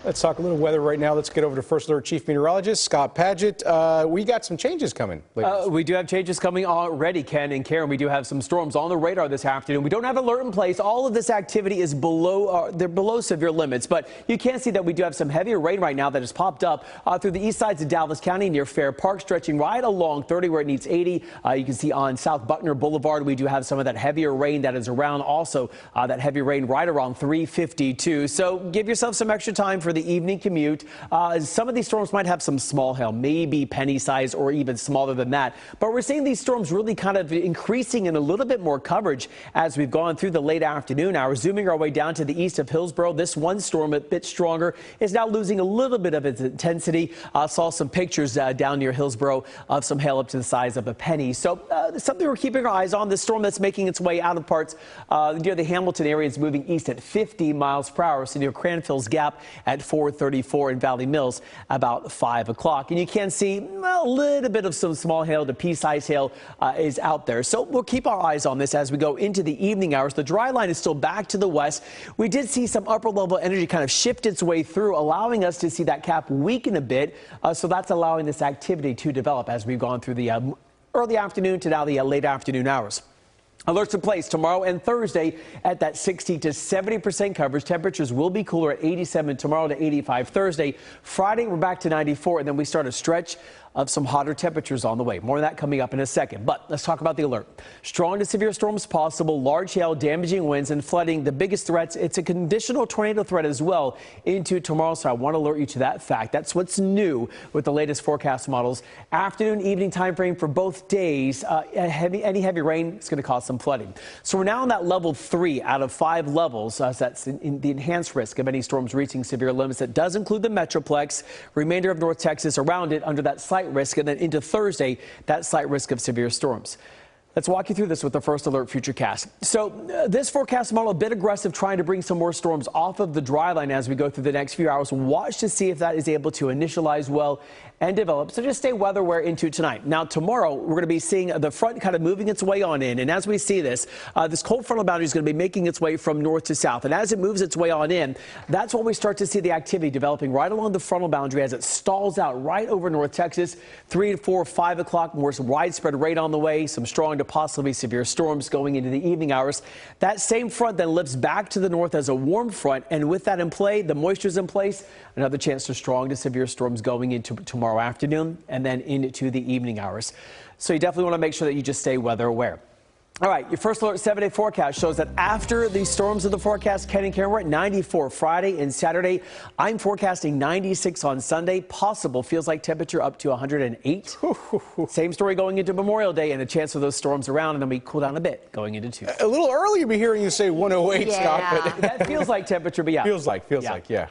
Let's talk a little weather right now. Let's get over to First Alert Chief Meteorologist Scott Paget. We got some changes coming. We do have changes coming already, Ken and Karen. We do have some storms on the radar this afternoon. We don't have alert in place. All of this activity is they're below severe limits, but you can see that we do have some heavier rain right now that has popped up through the east sides of Dallas County near Fair Park, stretching right along 30 where it needs 80. You can see on South Buckner Boulevard, we do have some of that heavier rain that is around. Also, that heavy rain right around 352. So give yourself some extra time for the evening commute. Some of these storms might have some small hail, maybe penny size or even smaller than that. But we're seeing these storms really kind of increasing in a little bit more coverage as we've gone through the late afternoon hours. Zooming our way down to the east of Hillsborough, this one storm a bit stronger is now losing a little bit of its intensity. Saw some pictures down near Hillsborough of some hail up to the size of a penny. So something we're keeping our eyes on. The storm that's making its way out of parts near the Hamilton area is moving east at 50 miles per hour. So near Cranfill's Gap at 434 in Valley Mills about 5 o'clock. And you can see a little bit of some small hail to pea-sized hail is out there. So we'll keep our eyes on this as we go into the evening hours. The dry line is still back to the west. We did see some upper level energy kind of shift its way through, allowing us to see that cap weaken a bit. So that's allowing this activity to develop as we've gone through the early afternoon to now the late afternoon hours. Alerts in place tomorrow and Thursday at that 60 to 70% coverage. Temperatures will be cooler at 87 tomorrow to 85 Thursday. Friday, we're back to 94, and then we start a stretch of some hotter temperatures on the way. More of that coming up in a second. But let's talk about the alert. Strong to severe storms possible, large hail, damaging winds, and flooding. The biggest threats, it's a conditional tornado threat as well into tomorrow. So I want to alert you to that fact. That's what's new with the latest forecast models. Afternoon, evening time frame for both days. Any heavy rain is going to cause some flooding. So we're now on that level 3 out of 5 levels. That's in the enhanced risk of any storms reaching severe limits. That does include the Metroplex, remainder of North Texas around it under that slight risk, and then into Thursday, that slight risk of severe storms. Let's walk you through this with the First Alert Futurecast. So this forecast model a bit aggressive, trying to bring some more storms off of the dry line as we go through the next few hours. Watch to see if that is able to initialize well and develop. So just stay weather aware into tonight. Now tomorrow we're going to be seeing the front kind of moving its way on in, and as we see this, this cold frontal boundary is going to be making its way from north to south, and as it moves its way on in, that's when we start to see the activity developing right along the frontal boundary as it stalls out right over North Texas. 3 to 4, 5 o'clock, more widespread rain on the way, some strong to possibly severe storms going into the evening hours. That same front then lifts back to the north as a warm front, and with that in play, the moisture's in place, another chance for strong to severe storms going into tomorrow afternoon and then into the evening hours. So you definitely want to make sure that you just stay weather aware. All right, your First Alert 7-day forecast shows that after the storms of the forecast, Ken and Karen, we're at 94 Friday and Saturday. I'm forecasting 96 on Sunday. Possible, feels like temperature up to 108. Same story going into Memorial Day, and a chance of those storms around, and then we cool down a bit going into Tuesday. A little early to be hearing you say 108, Scott. But that feels like temperature, but yeah. Feels like, yeah.